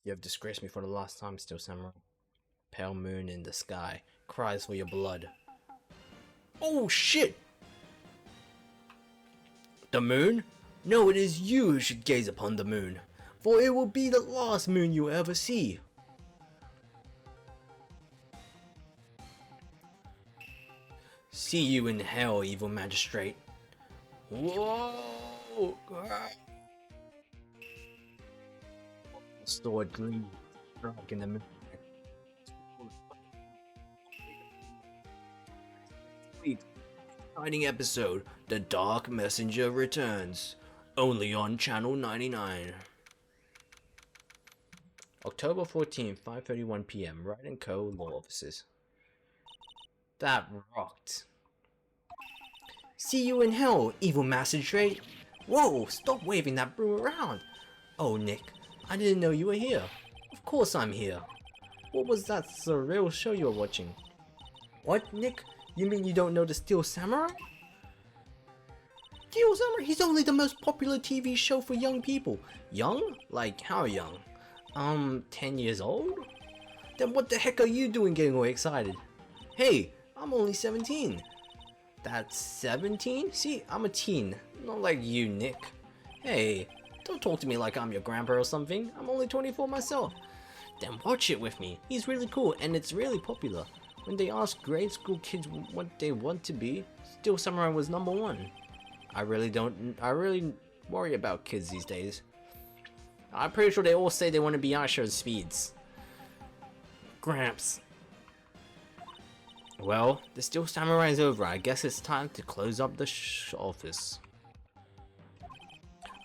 You have disgraced me for the last time, Still Samurai. Pale moon in the sky cries for your blood. Oh shit! The moon? No, it is you who should gaze upon the moon, for it will be the last moon you ever see. See you in hell, evil magistrate. Whoa! Sword gleam, strike in the moon. Exciting episode, The Dark Messenger returns, only on Channel 99. October 14th, 5:31 p.m. Wright & Co. Law Offices. That rocked. See you in hell, evil magistrate. Whoa, stop waving that broom around. Oh, Nick, I didn't know you were here. Of course I'm here. What was that surreal show you were watching? What, Nick? You mean you don't know the Steel Samurai? Steel Samurai? He's only the most popular TV show for young people. Young? Like how young? 10 years old? Then what the heck are you doing getting all excited? Hey, I'm only 17. That's 17? See, I'm a teen. Not like you, Nick. Hey, don't talk to me like I'm your grandpa or something. I'm only 24 myself. Then watch it with me. He's really cool and it's really popular. When they ask grade school kids what they want to be, Steel Samurai was #1. I really worry about kids these days. I'm pretty sure they all say they want to be Aisha's Speeds. Gramps. Well, the Steel Samurai is over. I guess it's time to close up the office.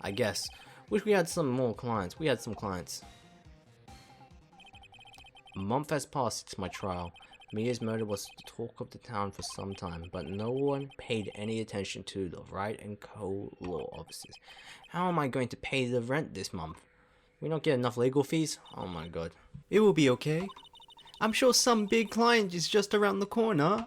I guess. Wish we had some more clients. We had some clients. A month has passed since my trial. Mia's murder was the talk of the town for some time, but no one paid any attention to the Wright & Co. law offices. How am I going to pay the rent this month? We don't get enough legal fees? Oh my god. It will be okay. I'm sure some big client is just around the corner.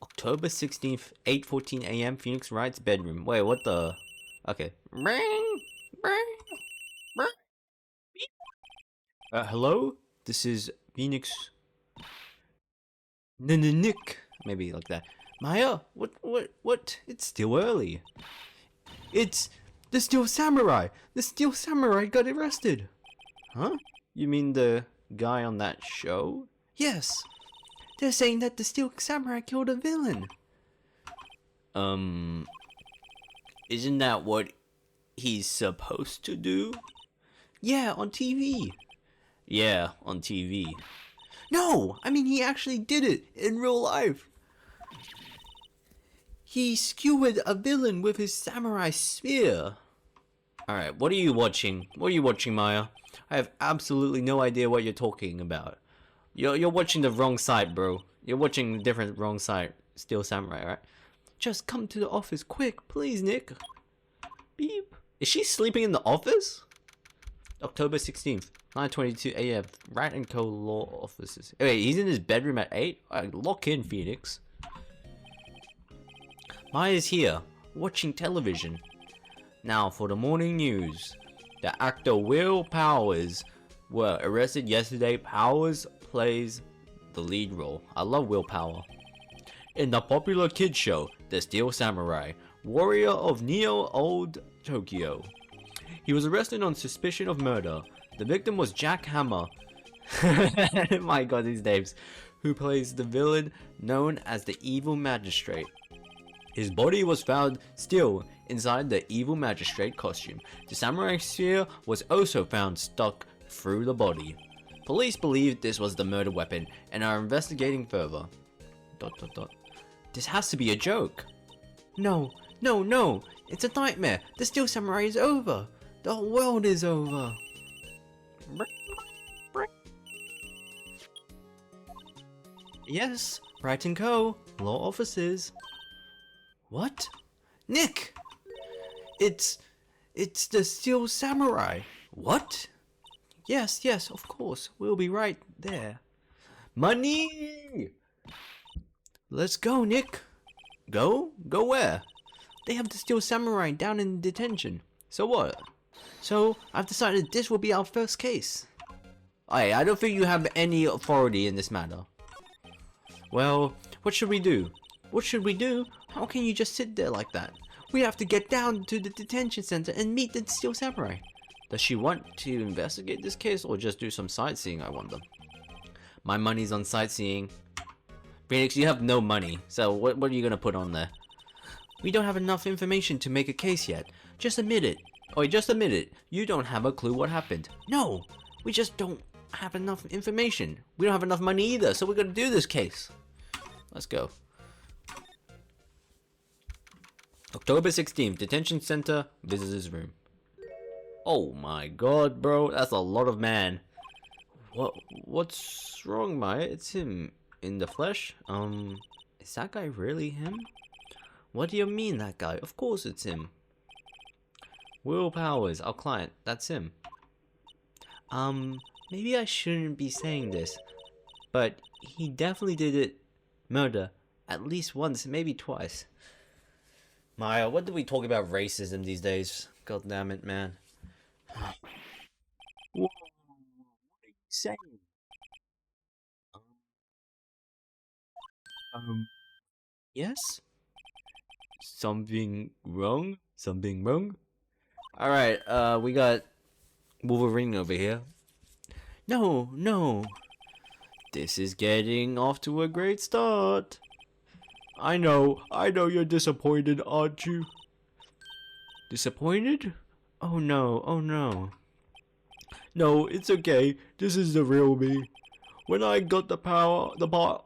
October 16th, 8:14 a.m. Phoenix Wright's bedroom. Wait, what the? Okay. Ring! Ring! Ring! Hello? This is Phoenix. Nick. Maybe like that. Maya? What? It's still early. It's the Steel Samurai! The Steel Samurai got arrested! Huh? You mean the guy on that show? Yes! They're saying that the Steel Samurai killed a villain! Isn't that what he's supposed to do? Yeah, on TV! Yeah, on TV. No! I mean, he actually did it in real life! He skewered a villain with his samurai spear! Alright, what are you watching? What are you watching, Maya? I have absolutely no idea what you're talking about. You're watching the wrong site, bro. You're watching the different wrong site. Steel Samurai, right? Just come to the office quick, please, Nick. Beep. Is she sleeping in the office? October 16th, 9:22 a.m. Wright & Co. law offices. Wait, he's in his bedroom at 8? Lock in, Phoenix. Maya's here, watching television. Now for the morning news. The actor Will Powers were arrested yesterday. Powers plays the lead role. I love Will Power. In the popular kids show, The Steel Samurai, warrior of Neo Old Tokyo. He was arrested on suspicion of murder. The victim was Jack Hammer. My god, these names. Who plays the villain known as the Evil Magistrate. His body was found still inside the Evil Magistrate costume. The samurai spear was also found stuck through the body. Police believe this was the murder weapon and are investigating further. ... This has to be a joke. No, it's a nightmare. The Steel Samurai is over. The whole world is over. Yes, Wright & Co. Law offices. What? Nick! It's the Steel Samurai. What? Yes, of course. We'll be right there. Money! Let's go, Nick. Go? Go where? They have the Steel Samurai down in detention. So what? So I've decided this will be our first case. I don't think you have any authority in this matter. Well, what should we do? What should we do? How can you just sit there like that? We have to get down to the detention center and meet the Steel Samurai. Does she want to investigate this case or just do some sightseeing, I wonder? My money's on sightseeing. Phoenix, you have no money, so what are you gonna put on there? We don't have enough information to make a case yet. Just admit it. Oh, just admit it. You don't have a clue what happened. No, we just don't have enough information. We don't have enough money either, so we're gonna do this case. Let's go. October 16th, detention center, visitors room. Oh my god, bro, that's a lot of man. What's wrong, Maya? It's him in the flesh. Is that guy really him? What do you mean, that guy? Of course it's him. Will Powers, our client, that's him. Maybe I shouldn't be saying this, but he definitely did it. Murder. At least once, maybe twice. Maya, what do we talk about racism these days? God damn it, man. Whoa, what are you saying? Yes? Something wrong? Something wrong? Alright, we got Wolverine over here. No, no. This is getting off to a great start. I know you're disappointed, aren't you? Disappointed? Oh no, oh no. No, it's okay. This is the real me. When I got the part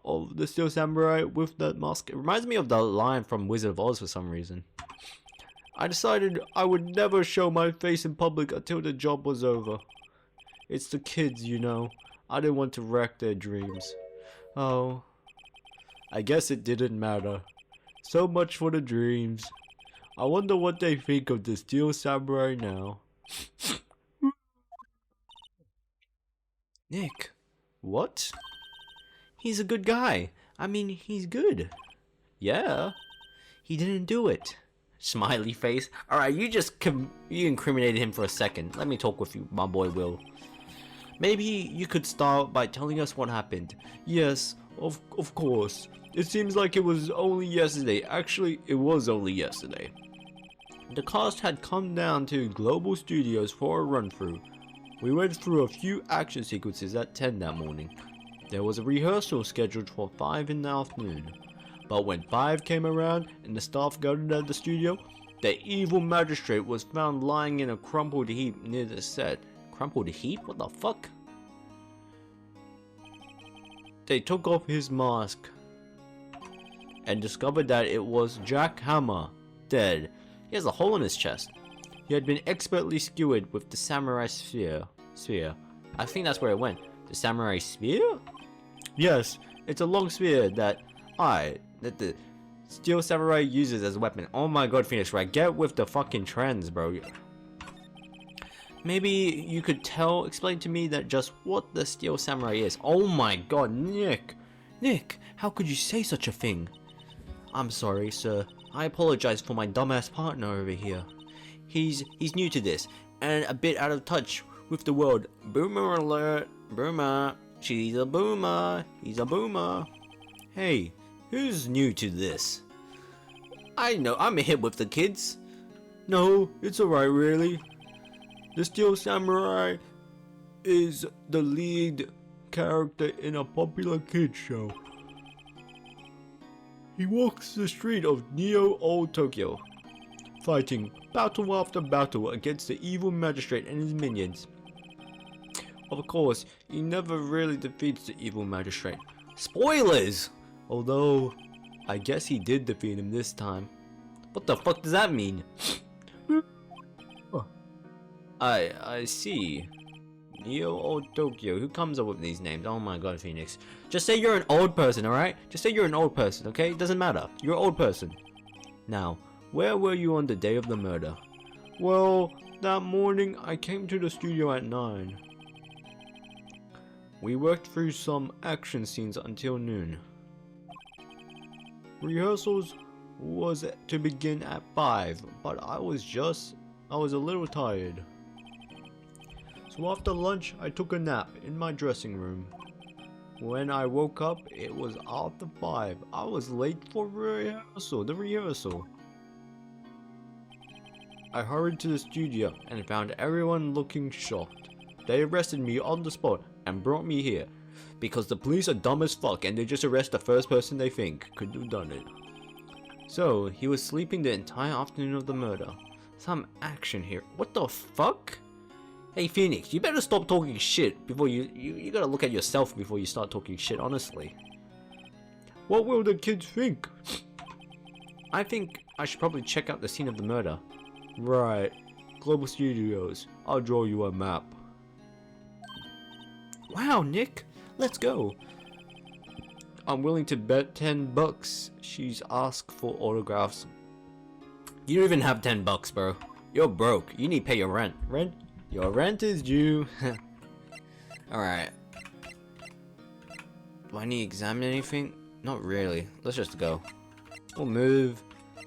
of the Steel Samurai with that mask, it reminds me of the line from Wizard of Oz for some reason. I decided I would never show my face in public until the job was over. It's the kids, you know. I didn't want to wreck their dreams. Oh, I guess it didn't matter. So much for the dreams. I wonder what they think of the Steel Samurai now. Nick, what? He's a good guy. I mean, he's good. Yeah, he didn't do it. Smiley face. Alright, you incriminated him for a second. Let me talk with you, my boy Will. Maybe you could start by telling us what happened. Yes, of course. It seems like it was only yesterday. Actually, it was only yesterday. The cast had come down to Global Studios for a run-through. We went through a few action sequences at 10 that morning. There was a rehearsal scheduled for 5 in the afternoon. But when 5 came around and the staff gathered at the studio, the evil magistrate was found lying in a crumpled heap near the set. Crumpled heap? What the fuck? They took off his mask and discovered that it was Jack Hammer, dead. He has a hole in his chest. He had been expertly skewered with the samurai sphere. I think that's where it went. The samurai spear? Yes, it's a long spear that the Steel Samurai uses as a weapon. Oh my god, Phoenix Wright, get with the fucking trends, bro. Maybe you could explain to me that just what the Steel Samurai is. Oh my god, Nick, how could you say such a thing? I'm sorry, sir. I apologize for my dumbass partner over here. He's new to this and a bit out of touch with the world. Boomer alert, boomer. She's a boomer. He's a boomer. Hey, who's new to this? I know, I'm hip with the kids. No, it's alright, really. The Steel Samurai is the lead character in a popular kids show. He walks the street of Neo-Old Tokyo, fighting battle after battle against the evil magistrate and his minions. Of course, he never really defeats the evil magistrate. Spoilers! Although, I guess he did defeat him this time. What the fuck does that mean? I see. Neo-Old Tokyo. Who comes up with these names? Oh my god, Phoenix. Just say you're an old person, alright? Just say you're an old person, okay? It doesn't matter. You're an old person. Now, where were you on the day of the murder? Well, that morning I came to the studio at 9. We worked through some action scenes until noon. Rehearsals was to begin at 5, but I was a little tired. So after lunch, I took a nap in my dressing room. When I woke up, it was after 5. I was late for the rehearsal. I hurried to the studio and found everyone looking shocked. They arrested me on the spot and brought me here, because the police are dumb as fuck and they just arrest the first person they think could have done it. So, he was sleeping the entire afternoon of the murder. Some action here. What the fuck? Hey Phoenix, you better stop talking shit before you gotta look at yourself before you start talking shit, honestly. What will the kids think? I think I should probably check out the scene of the murder. Right. Global Studios. I'll draw you a map. Wow, Nick. Let's go. I'm willing to bet $10 she's asked for autographs. You don't even have $10, bro. You're broke. You need to pay your rent. Your rent is due. Alright. Do I need to examine anything? Not really. Let's just go. We'll move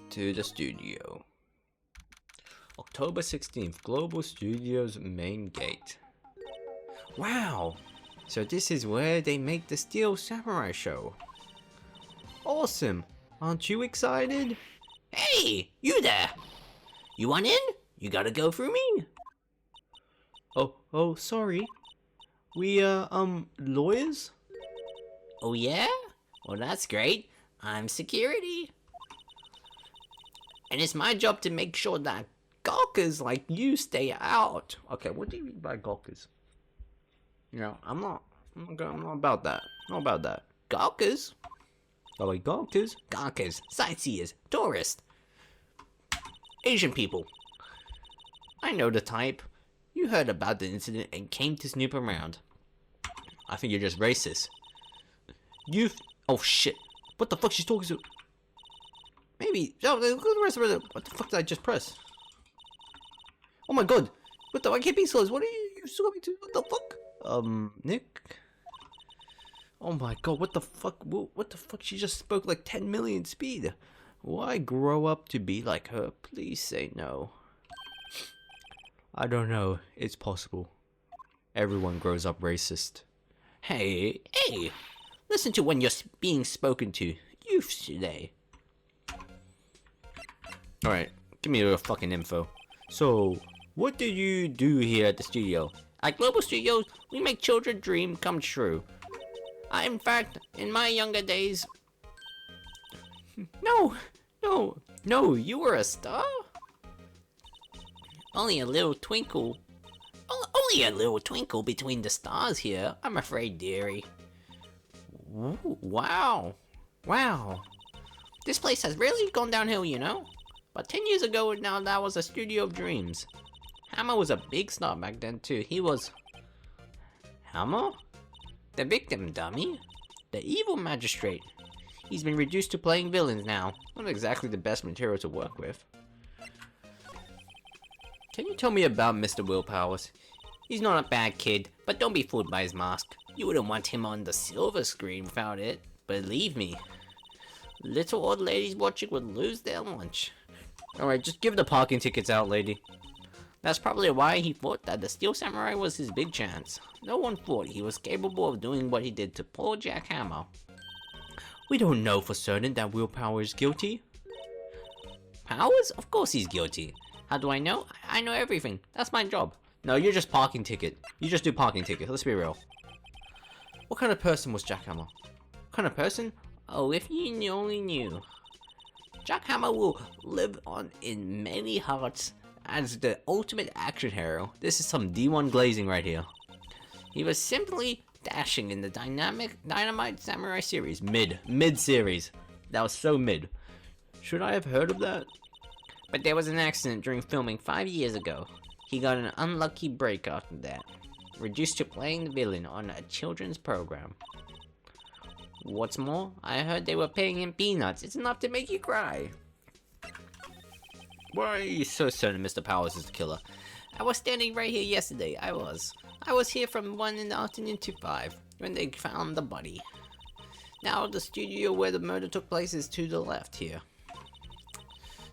to the studio. October 16th, Global Studios main gate. Wow! So this is where they make the Steel Samurai show. Awesome! Aren't you excited? Hey! You there! You want in? You gotta go through me? Oh, sorry. We, lawyers? Oh yeah? Well, that's great. I'm security. And it's my job to make sure that gawkers like you stay out. Okay, what do you mean by gawkers? You know, I'm not about that. Not about that. Gawkers? Oh, wait, gawkers? Gawkers, sightseers, tourists, Asian people. I know the type. You heard about the incident and came to snoop around. I think you're just racist. Oh shit. What the fuck she's talking to? Maybe. Oh, look at the rest of it. What the fuck did I just press? Oh my god. What the? I can't be slow. What are you still going to? What the fuck? Nick? Oh my god, what the fuck? What the fuck? She just spoke like 10 million speed. Will I grow up to be like her? Please say no. I don't know. It's possible. Everyone grows up racist. Hey, listen to when you're being spoken to. Youth today. Alright, give me your fucking info. So, what do you do here at the studio? At Global Studios, we make children's dream come true. In fact, in my younger days... No, you were a star? Only a little twinkle. Only a little twinkle between the stars here, I'm afraid, dearie. Ooh, wow. This place has really gone downhill, you know? But 10 years ago now, that was a studio of dreams. Hammer was a big star back then too. He was... Hammer? The victim, dummy. The evil magistrate. He's been reduced to playing villains now. Not exactly the best material to work with. Can you tell me about Mr. Willpowers? He's not a bad kid, but don't be fooled by his mask. You wouldn't want him on the silver screen without it. Believe me. Little old ladies watching would lose their lunch. Alright, just give the parking tickets out, lady. That's probably why he thought that the Steel Samurai was his big chance. No one thought he was capable of doing what he did to poor Jack Hammer. We don't know for certain that Willpower is guilty. Powers? Of course he's guilty. How do I know? I know everything. That's my job. No, you're just parking ticket. You just do parking ticket. Let's be real. What kind of person was Jack Hammer? What kind of person? Oh, if you only knew. Jack Hammer will live on in many hearts as the ultimate action hero. This is some D1 glazing right here. He was simply dashing in the Dynamite Samurai series. Mid series. That was so mid. Should I have heard of that? But there was an accident during filming 5 years ago. He got an unlucky break after that. Reduced to playing the villain on a children's program. What's more, I heard they were paying him peanuts. It's enough to make you cry. Why are you so certain Mr. Powers is the killer? I was standing right here yesterday. I was here from 1 in the afternoon to 5 when they found the body. Now the studio where the murder took place is to the left here.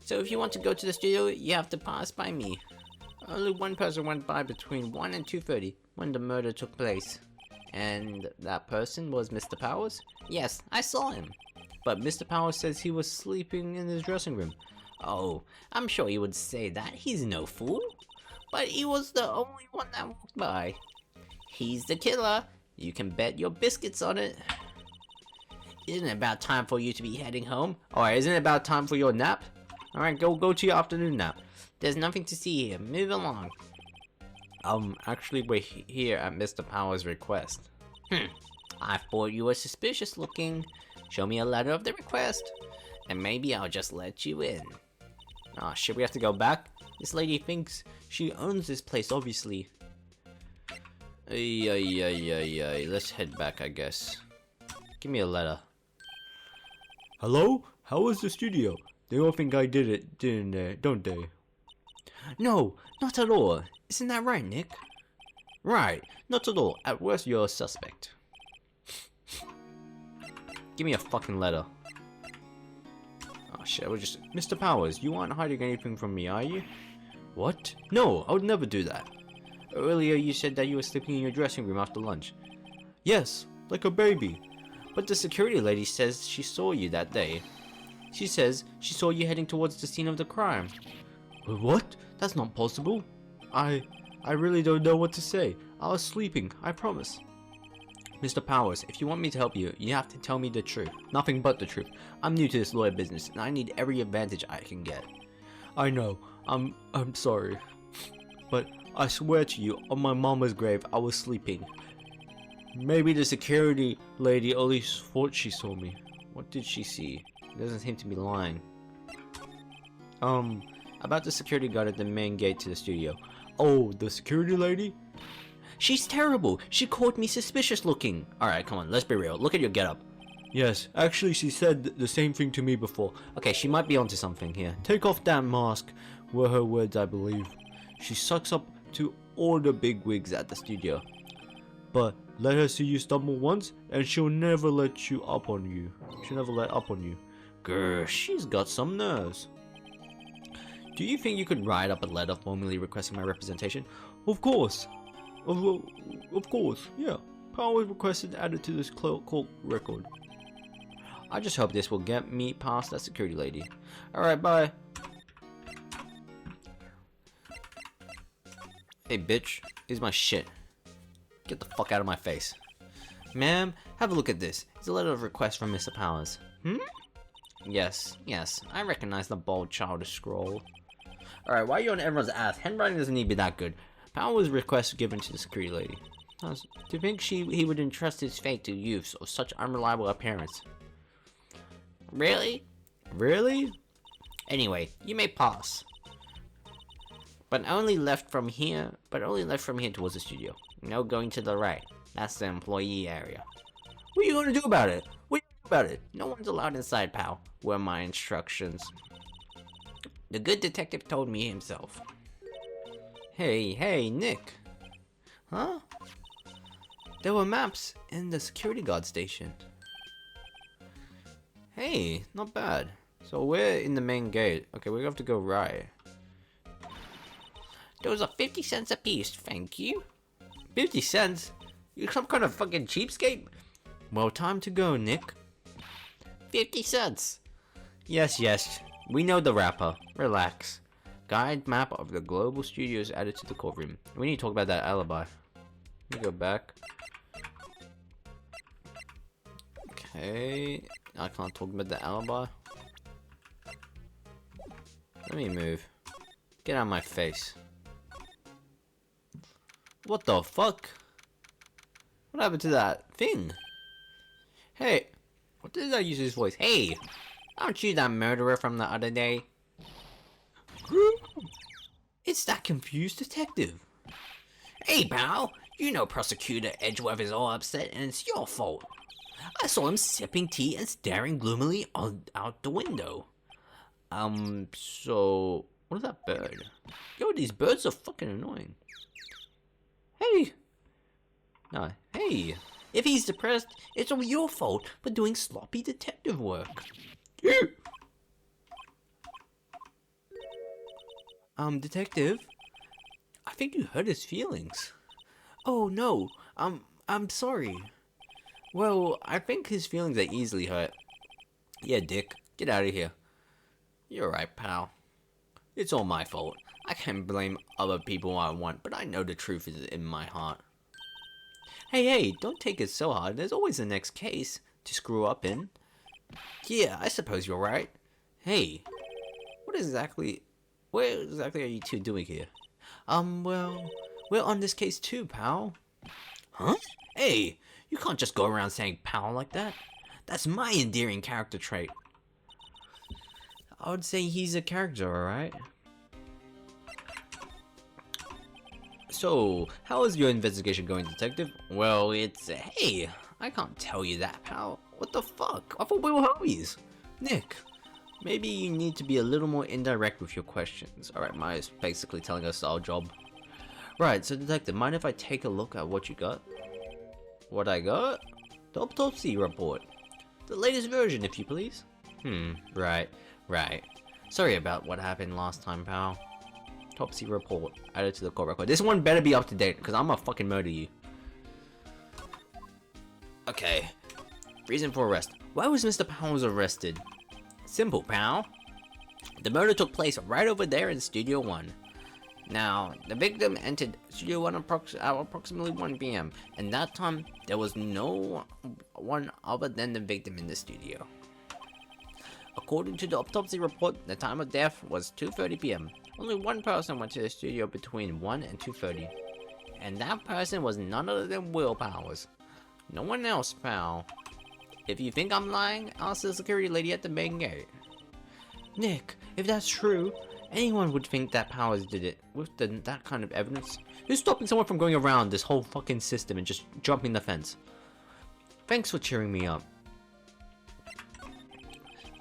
So if you want to go to the studio, you have to pass by me. Only one person went by between 1 and 2:30 when the murder took place. And that person was Mr. Powers? Yes, I saw him. But Mr. Powers says he was sleeping in his dressing room. Oh, I'm sure he would say that. He's no fool. But he was the only one that walked by. He's the killer. You can bet your biscuits on it. Isn't it about time for you to be heading home? Alright, isn't it about time for your nap? Alright, go to your afternoon nap. There's nothing to see here. Move along. Actually, we're here at Mr. Powers' request. I thought you were suspicious looking. Show me a letter of the request, and maybe I'll just let you in. Ah, shit, we have to go back? This lady thinks she owns this place, obviously. Let's head back, I guess. Give me a letter. Hello? How was the studio? They all think I did it, didn't they? Don't they? No, not at all. Isn't that right, Nick? Right, not at all. At worst, you're a suspect. Give me a fucking letter. Oh shit, we're just... Mr. Powers, you aren't hiding anything from me, are you? What? No, I would never do that. Earlier you said that you were sleeping in your dressing room after lunch. Yes, like a baby. But the security lady says she saw you that day. She says she saw you heading towards the scene of the crime. What? That's not possible. I really don't know what to say. I was sleeping, I promise. Mr. Powers, if you want me to help you, you have to tell me the truth. Nothing but the truth. I'm new to this lawyer business, and I need every advantage I can get. I know. I'm sorry. But I swear to you, on my mama's grave, I was sleeping. Maybe the security lady at least thought she saw me. What did she see? It doesn't seem to be lying. About the security guard at the main gate to the studio. Oh, the security lady? She's terrible. She called me suspicious looking. Alright, come on, let's be real. Look at your getup. Yes, actually she said the same thing to me before. Okay, she might be onto something here. Take off that mask, were her words, I believe. She sucks up to all the big wigs at the studio. But let her see you stumble once, and she'll never let you up on you. She'll never let up on you. Grr, she's got some nerves. Do you think you could write up a letter formally requesting my representation? Of course. Of course, yeah. Powers requested added to this court record. I just hope this will get me past that security lady. Alright, bye. Hey bitch, here's my shit. Get the fuck out of my face. Ma'am, have a look at this. It's a letter of request from Mr. Powers. Yes, I recognize the bold childish scroll. Alright, why are you on everyone's ass? Handwriting doesn't need to be that good. Powers' request given to the security lady. To think he would entrust his fate to youths of such unreliable appearance. Really? Really? Anyway, you may pass. But only left from here towards the studio. No going to the right. That's the employee area. What are you gonna do about it? No one's allowed inside, pal. Were my instructions. The good detective told me himself. Hey, Nick. Huh? There were maps in the security guard station. Hey, not bad. So we're in the main gate. Okay, we have to go right. Those are 50 cents a piece, thank you. 50 cents? You're some kind of fucking cheapskate? Well, time to go, Nick. 50 cents. Yes. We know the rapper. Relax. Guide map of the global studios added to the courtroom. We need to talk about that alibi. Let me go back. Okay. I can't talk about the alibi. Let me move. Get out of my face. What the fuck? What happened to that thing? Hey. What did I use his voice? Hey. Aren't you that murderer from the other day? It's that confused detective. Hey, pal. You know Prosecutor Edgeworth is all upset and it's your fault. I saw him sipping tea and staring gloomily out the window. So... What is that bird? Yo, these birds are fucking annoying. Hey! No, hey! If he's depressed, it's all your fault for doing sloppy detective work. Detective? I think you hurt his feelings. Oh no, I'm sorry. Well, I think his feelings are easily hurt. Yeah, Dick, get out of here. You're right, pal. It's all my fault. I can blame other people all I want, but I know the truth is in my heart. Hey, don't take it so hard. There's always the next case to screw up in. Yeah, I suppose you're right. Hey, what exactly are you two doing here? Well, we're on this case too, pal. Huh? Hey, you can't just go around saying pal like that. That's my endearing character trait. I would say he's a character, alright? So, how is your investigation going, detective? Well, hey, I can't tell you that, pal. What the fuck? I thought we were homies. Nick, maybe you need to be a little more indirect with your questions. Alright, Maya's basically telling us our job. Right, so detective, mind if I take a look at what you got? What I got? The autopsy report. The latest version, if you please. Right. Sorry about what happened last time, pal. Autopsy report. Added to the court record. This one better be up to date, because I'm gonna fucking murder you. Okay. Reason for arrest. Why was Mr. Powers arrested? Simple, pal. The murder took place right over there in Studio 1. Now, the victim entered Studio 1 at approximately 1 p.m. and that time, there was no one other than the victim in the studio. According to the autopsy report, the time of death was 2:30 p.m. Only one person went to the studio between 1 and 2:30. And that person was none other than Will Powers. No one else, pal. If you think I'm lying, ask the security lady at the main gate. Nick, if that's true, anyone would think that Powers did it with that kind of evidence. Who's stopping someone from going around this whole fucking system and just jumping the fence? Thanks for cheering me up.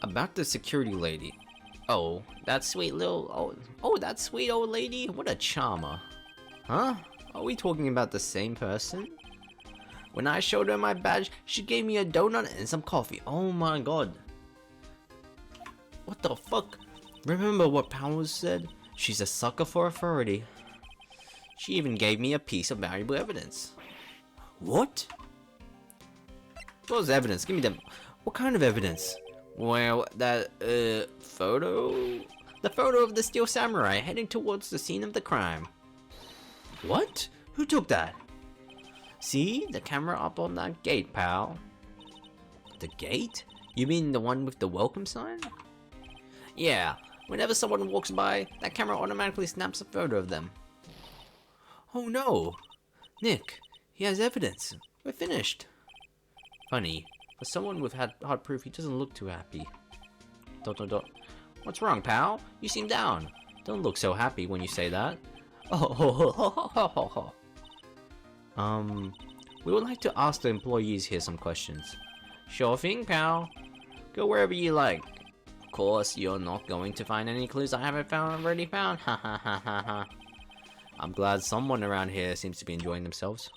About the security lady. Oh, that sweet little... Oh, that sweet old lady? What a charmer. Huh? Are we talking about the same person? When I showed her my badge, she gave me a donut and some coffee. Oh my god. What the fuck? Remember what Powers said? She's a sucker for authority. She even gave me a piece of valuable evidence. What? What was evidence? Give me them. What kind of evidence? Well, that, photo? The photo of the Steel Samurai heading towards the scene of the crime. What? Who took that? See? The camera up on that gate, pal. The gate? You mean the one with the welcome sign? Yeah. Whenever someone walks by, that camera automatically snaps a photo of them. Oh no! Nick, he has evidence. We're finished. Funny. For someone with hard proof, he doesn't look too happy. ... What's wrong, pal? You seem down. Don't look so happy when you say that. Oh, we would like to ask the employees here some questions. Sure thing, pal. Go wherever you like. Of course, you're not going to find any clues I haven't already found. Ha ha ha ha ha. I'm glad someone around here seems to be enjoying themselves.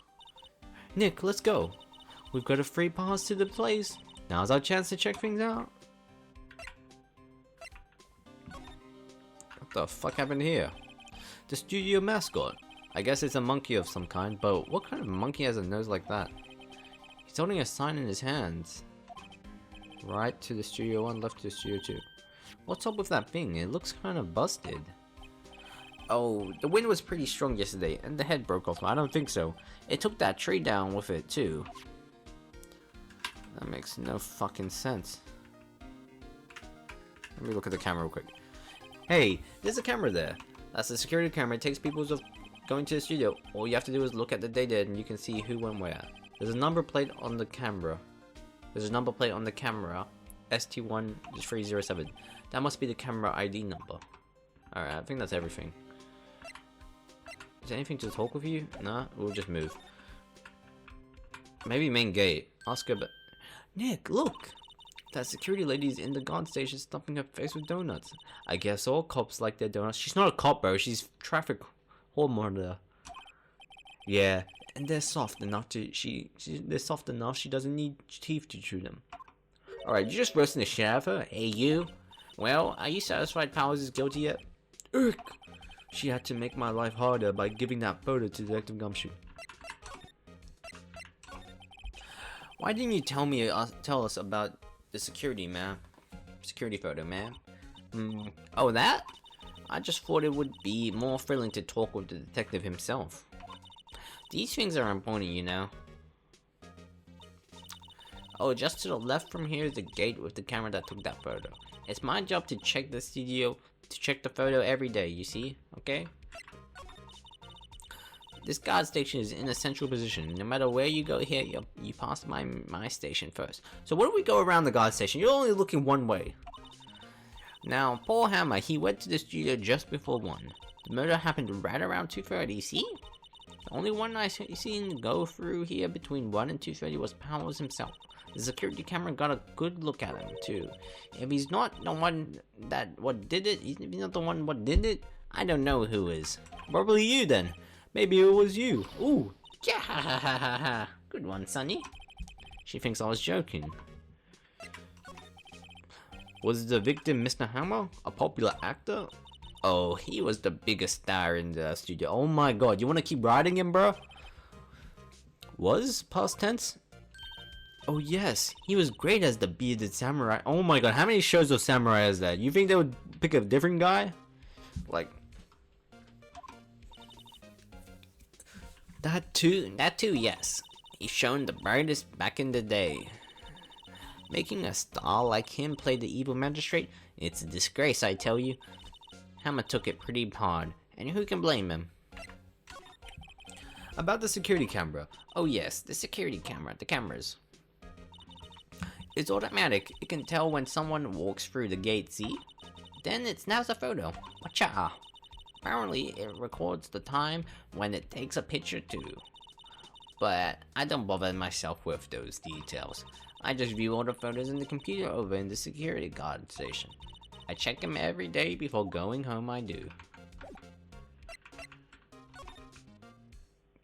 Nick, let's go. We've got a free pass to the place. Now's our chance to check things out. What the fuck happened here? The studio mascot. I guess it's a monkey of some kind, but what kind of monkey has a nose like that? He's holding a sign in his hands. Right to the Studio 1, left to the Studio 2. What's up with that thing? It looks kind of busted. Oh, the wind was pretty strong yesterday, and the head broke off. I don't think so. It took that tree down with it, too. That makes no fucking sense. Let me look at the camera real quick. Hey, there's a camera there. That's the security camera. It takes people who's going to the studio. All you have to do is look at the data and you can see who went where. There's a number plate on the camera. ST1307. That must be the camera ID number. Alright, I think that's everything. Is there anything to talk with you? Nah, we'll just move. Maybe main gate. Ask her about... Nick, look! That security lady's in the guard station stuffing her face with donuts. I guess all cops like their donuts. She's not a cop, bro. She's traffic hall monitor. Yeah, and they're soft enough to they're soft enough she doesn't need teeth to chew them. Alright, you just roasting the shit out of her? Hey you? Well, are you satisfied Powers is guilty yet? Ugh. She had to make my life harder by giving that photo to Detective Gumshoe. Why didn't you tell us about the security, man? Security photo, man. Oh, that? I just thought it would be more thrilling to talk with the detective himself. These things are important, you know. Oh, just to the left from here is the gate with the camera that took that photo. It's my job to check the studio, to check the photo every day, you see? Okay? This guard station is in a central position. No matter where you go here, you pass my station first. So what do we go around the guard station? You're only looking one way. Now, Paul Hammer, he went to the studio just before 1. The murder happened right around 2:30, see? The only one I seen go through here between 1 and 2:30 was Powers himself. The security camera got a good look at him, too. If he's not the one what did it, I don't know who is. Probably you, then. Maybe it was you. Ooh. Yeah, ha ha ha ha ha. Good one, Sonny. She thinks I was joking. Was the victim Mr. Hammer? A popular actor? Oh, he was the biggest star in the studio. Oh my god, you wanna keep riding him, bro? Was? Past tense? Oh yes, he was great as the bearded samurai. Oh my god, how many shows of samurai is that? You think they would pick a different guy? Like... That too, yes. He's shown the brightest back in the day. Making a star like him play the evil magistrate? It's a disgrace, I tell you. Hammer took it pretty hard, and who can blame him? About the security camera. Oh yes, the security camera, the cameras. It's automatic. It can tell when someone walks through the gate, see? Then it snaps a photo. Wacha! Apparently, it records the time when it takes a picture too. But I don't bother myself with those details. I just view all the photos in the computer over in the security guard station. I check them every day before going home, I do.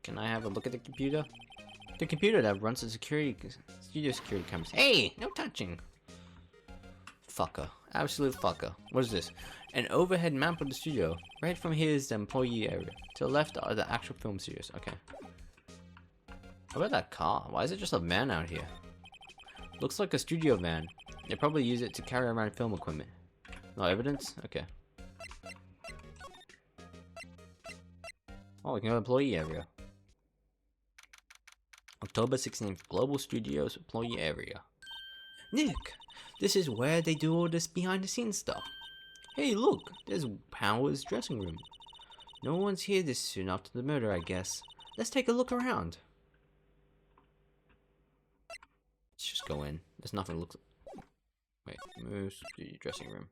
Can I have a look at the computer? The computer that runs the studio security cameras. Hey, no touching. Fucker. Absolute fucker. What is this? An overhead map of the studio. Right from here is the employee area. To the left are the actual film studios. Okay. What about that car? Why is it just a van out here? Looks like a studio van. They probably use it to carry around film equipment. No evidence? Okay. Oh, we can go to employee area. October 16th, Global Studios employee area. Nick! This is where they do all this behind the scenes stuff. Hey, look! There's Powers' dressing room. No one's here this soon after the murder, I guess. Let's take a look around. Let's just go in. There's nothing to look. Wait, move to the dressing room.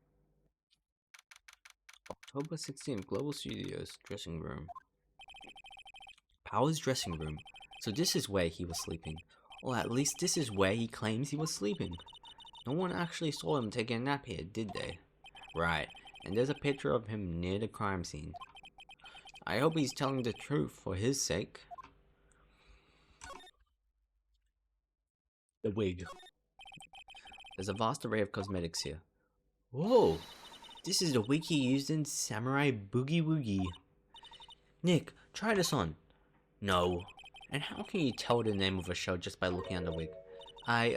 October 16th, Global Studios dressing room. Powers' dressing room. So this is where he was sleeping. Or at least this is where he claims he was sleeping. No one actually saw him taking a nap here, did they? Right, and there's a picture of him near the crime scene. I hope he's telling the truth for his sake. The wig. There's a vast array of cosmetics here. Whoa! This is the wig he used in Samurai Boogie Woogie. Nick, try this on. No. And how can you tell the name of a show just by looking at the wig? I,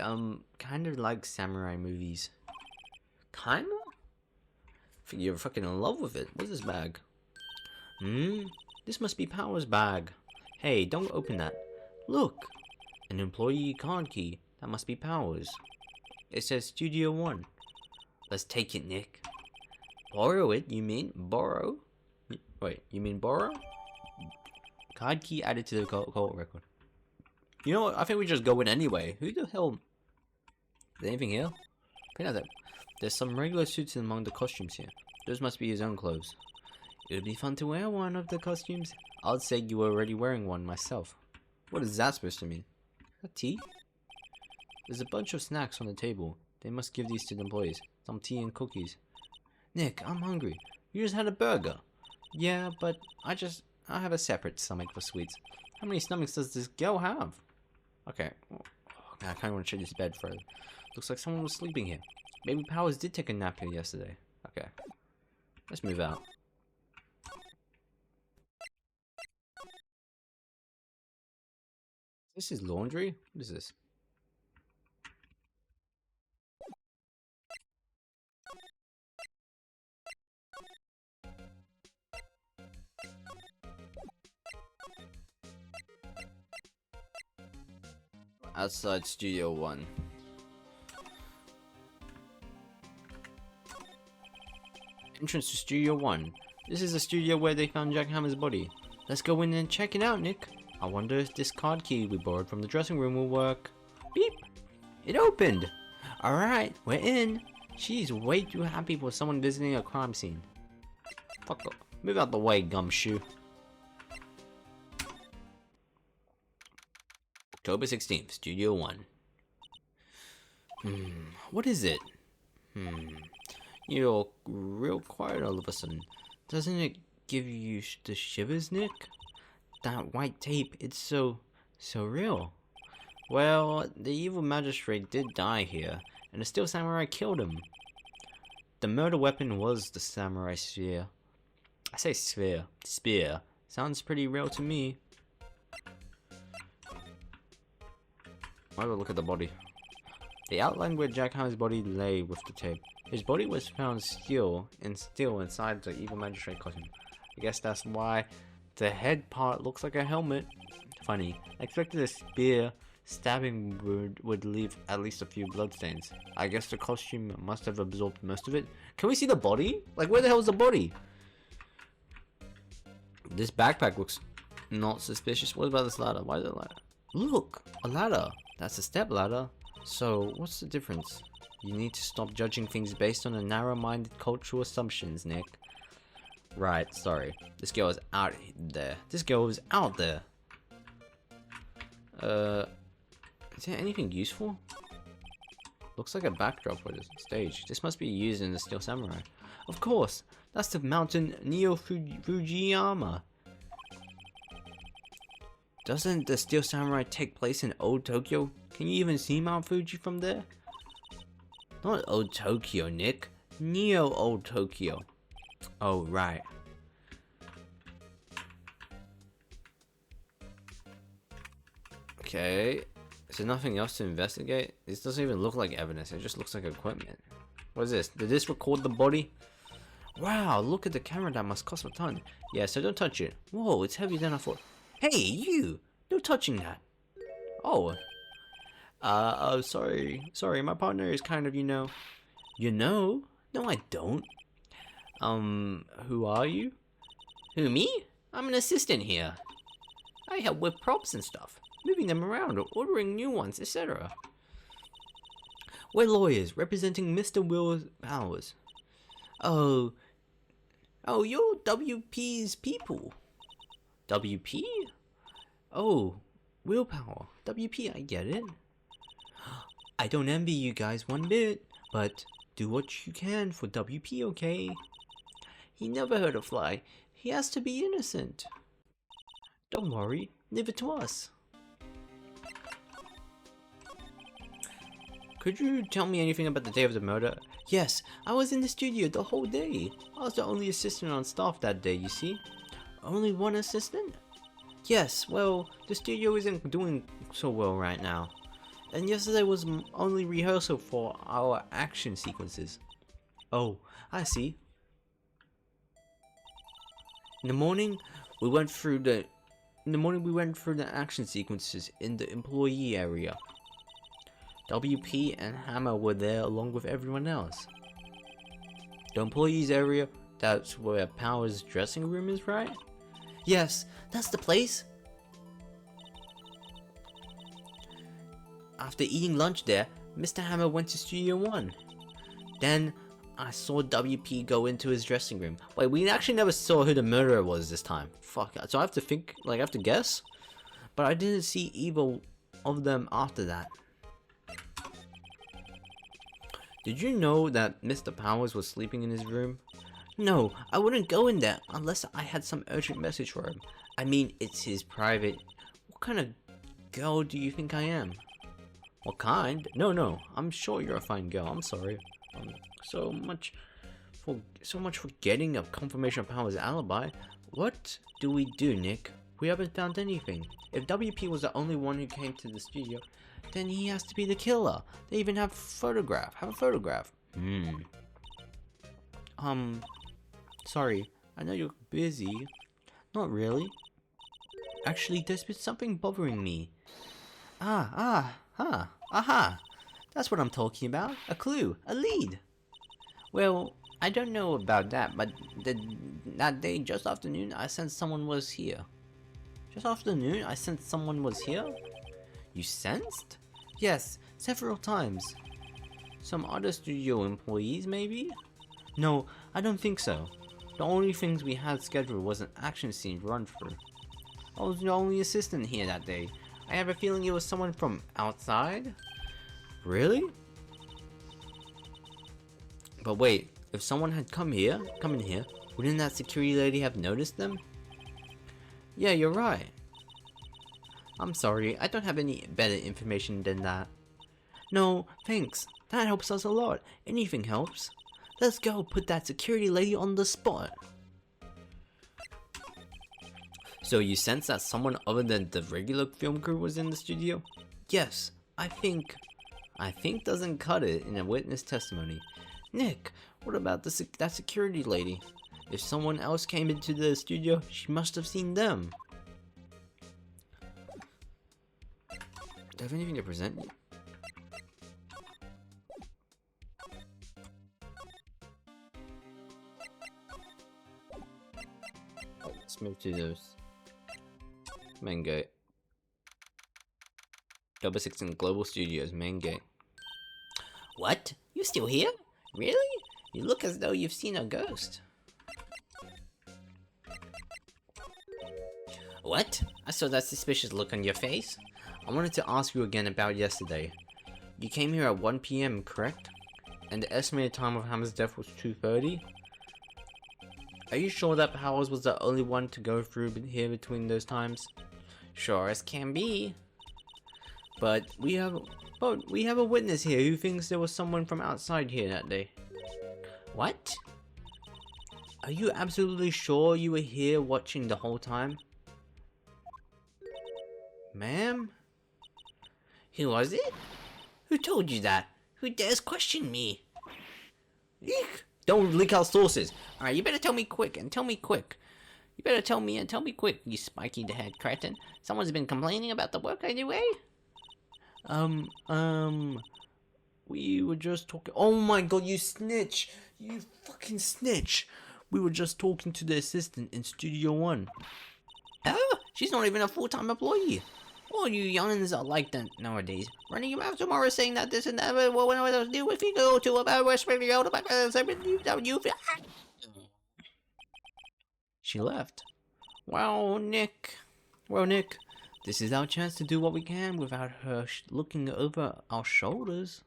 kinda like samurai movies. Kinda? You're fucking in love with it. What's this bag? This must be Power's bag. Hey, don't open that. Look! An employee card key. That must be Powers. It says Studio 1. Let's take it, Nick. Borrow it, you mean? Borrow? Wait, you mean borrow? Card key added to the call record. You know what? I think we just go in anyway. Who the hell? Is there anything here? There's some regular suits among the costumes here. Those must be his own clothes. It would be fun to wear one of the costumes. I'd say you were already wearing one myself. What is that supposed to mean? A tea? There's a bunch of snacks on the table. They must give these to the employees. Some tea and cookies. Nick, I'm hungry. You just had a burger. Yeah, but I have a separate stomach for sweets. How many stomachs does this girl have? Okay. Oh, man, I kinda wanna check this bed further. Looks like someone was sleeping here. Maybe Powers did take a nap here yesterday. Okay. Let's move out. This is laundry? What is this? Outside Studio 1. Entrance to Studio 1. This is the studio where they found Jack Hammer's body. Let's go in and check it out, Nick. I wonder if this card key we borrowed from the dressing room will work. Beep! It opened! Alright, we're in. She's way too happy for someone visiting a crime scene. Fuck off. Move out the way, gumshoe. October 16th, Studio 1. What is it? You're real quiet all of a sudden. Doesn't it give you the shivers, Nick? That white tape, it's so real. Well, the evil magistrate did die here, and the steel samurai killed him. The murder weapon was the samurai spear. I say sphere. Spear. Sounds pretty real to me. Have a look at the body. The outline where Jack Hammer's body lay with the tape. His body was found still inside the evil magistrate costume. I guess that's why the head part looks like a helmet. Funny. I expected a spear stabbing would leave at least a few bloodstains. I guess the costume must have absorbed most of it. Can we see the body? Like, where the hell is the body? This backpack looks not suspicious. What about this ladder? Why is it a ladder? Look! A ladder! That's a step ladder. So, what's the difference? You need to stop judging things based on a narrow-minded cultural assumptions, Nick. Right, sorry. This girl is out there. This girl is out there. Is there anything useful? Looks like a backdrop for this stage. This must be used in the Steel Samurai. Of course! That's the mountain Neo Fujiyama. Doesn't the Steel Samurai take place in Old Tokyo? Can you even see Mount Fuji from there? Not Old Tokyo, Nick. Neo Old Tokyo. Oh, right. Okay. Is there nothing else to investigate? This doesn't even look like evidence. It just looks like equipment. What is this? Did this record the body? Wow, look at the camera. That must cost a ton. Yeah, so don't touch it. Whoa, it's heavier than I thought. Hey, you! No touching that. Oh. Sorry. Sorry, my partner is kind of, you know. You know? No, I don't. Who are you? Who, me? I'm an assistant here. I help with props and stuff, moving them around or ordering new ones, etc. We're lawyers representing Mr. Will Powers. Oh, you're WP's people. WP? Oh, willpower. WP, I get it. I don't envy you guys one bit, but do what you can for WP, okay? He never hurt a fly. He has to be innocent. Don't worry, leave it to us. Could you tell me anything about the day of the murder? Yes, I was in the studio the whole day. I was the only assistant on staff that day, you see. Only one assistant? Yes, well, the studio isn't doing so well right now. And yesterday was only rehearsal for our action sequences. Oh, I see. In the morning, we went through the action sequences in the employee area. WP and Hammer were there along with everyone else. The employees area, that's where Power's dressing room is, right? Yes, that's the place. After eating lunch there, Mr. Hammer went to Studio 1. Then I saw WP go into his dressing room. Wait, we actually never saw who the murderer was this time. Fuck, so I have to think, like I have to guess? But I didn't see either of them after that. Did you know that Mr. Powers was sleeping in his room? No, I wouldn't go in there unless I had some urgent message for him. I mean, it's his private... What kind of girl do you think I am? What kind? No, I'm sure you're a fine girl. I'm sorry. So much for getting a confirmation of Power's alibi. What do we do, Nick? We haven't found anything. If WP was the only one who came to the studio, then he has to be the killer. They even have a photograph. Sorry. I know you're busy. Not really. Actually, there's been something bothering me. Aha. That's what I'm talking about. A clue. A lead. Well, I don't know about that, but that day, just after noon, I sensed someone was here. You sensed? Yes, several times. Some other studio employees, maybe? No, I don't think so. The only things we had scheduled was an action scene run through. I was the only assistant here that day. I have a feeling it was someone from outside. Really? But wait, if someone had come in here, wouldn't that security lady have noticed them? Yeah, you're right. I'm sorry, I don't have any better information than that. No, thanks. That helps us a lot. Anything helps. Let's go put that security lady on the spot. So you sense that someone other than the regular film crew was in the studio? Yes, I think doesn't cut it in a witness testimony. Nick, what about that security lady? If someone else came into the studio, she must have seen them. Do I have anything to present you? Let's move to those. Main gate. 616 Global Studios, main gate. What? You still here? Really? You look as though you've seen a ghost. What? I saw that suspicious look on your face. I wanted to ask you again about yesterday. You came here at 1 PM, correct? And the estimated time of Hammer's death was 2:30? Are you sure that Powers was the only one to go through here between those times? Sure as can be. But we have a witness here who thinks there was someone from outside here that day. What? Are you absolutely sure you were here watching the whole time? Ma'am? Who was it? Who told you that? Who dares question me? Eek! Don't leak out sources. Alright, you better tell me quick and tell me quick. You better tell me and tell me quick, you spiky head cretin. Someone's been complaining about the work I do, eh? We were just talking. Oh my god, you snitch! You fucking snitch! We were just talking to the assistant in Studio 1. Oh, she's not even a full-time employee. All you youngins are like that nowadays. Running your mouth tomorrow saying that this and that, well, when I was do if you go to about West Radio, you She left. Well, Nick, this is our chance to do what we can without her looking over our shoulders.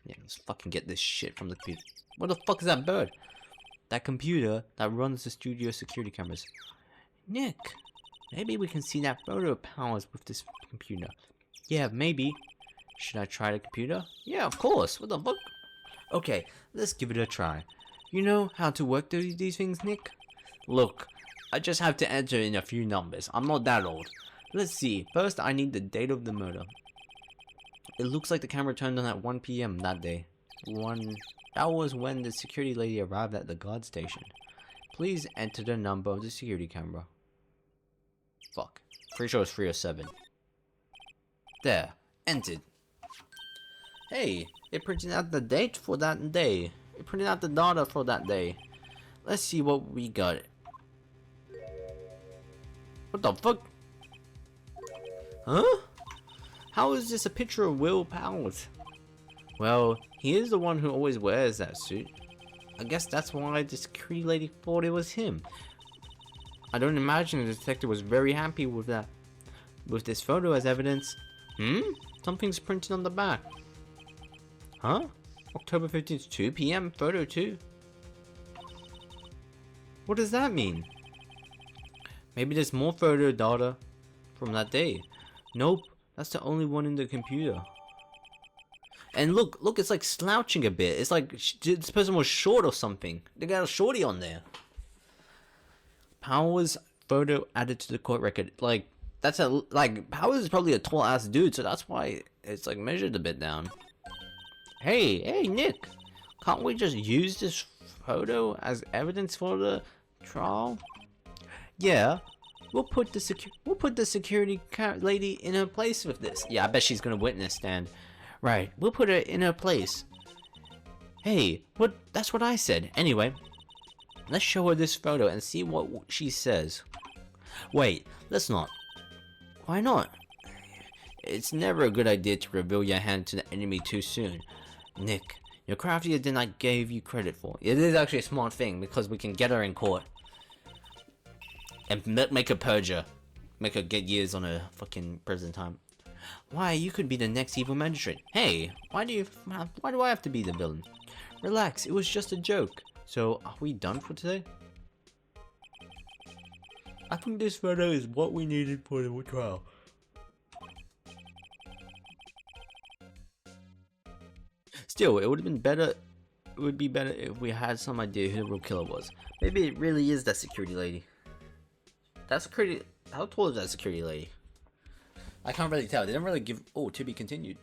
Yeah, let's fucking get this shit from the computer. What the fuck is that bird? That computer that runs the studio security cameras. Nick, maybe we can see that photo of Powers with this computer. Yeah, maybe. Should I try the computer? Yeah, of course. What the fuck? Okay, let's give it a try. You know how to work these things, Nick? Look, I just have to enter in a few numbers. I'm not that old. Let's see. First, I need the date of the murder. It looks like the camera turned on at 1 PM that day. That was when the security lady arrived at the guard station. Please enter the number of the security camera. Fuck. Pretty sure it's 307. There. Entered. Hey, it printed out the date for that day. It printed out the data for that day. Let's see what we got. What the fuck? Huh? How is this a picture of Will Powers? Well, he is the one who always wears that suit. I guess that's why the security lady thought it was him. I don't imagine the detective was very happy with that. With this photo as evidence. Something's printed on the back. Huh? October 15th, 2 PM, photo 2. What does that mean? Maybe there's more photo data from that day. Nope, that's the only one in the computer. And look, it's like slouching a bit. It's like this person was short or something. They got a shorty on there. Powers photo added to the court record. Like, that's Powers is probably a tall ass dude, so that's why it's like measured a bit down. Hey, Nick, can't we just use this photo as evidence for the trial? Yeah, we'll put the security lady in her place with this. Yeah, I bet she's gonna witness stand. Right, we'll put her in her place. Hey, that's what I said. Anyway, let's show her this photo and see what she says. Wait, let's not. Why not? It's never a good idea to reveal your hand to the enemy too soon. Nick, you're craftier than I gave you credit for. It is actually a smart thing because we can get her in court. And make her perjure. Make her get years on her fucking prison time. Why, you could be the next evil magistrate. Hey, why do I have to be the villain? Relax, it was just a joke. So, are we done for today? I think this photo is what we needed for the trial. Still, it would have been better. It would be better if we had some idea who the real killer was. Maybe it really is that security lady. That security. How tall is that security lady? I can't really tell. They didn't really give. Oh, to be continued.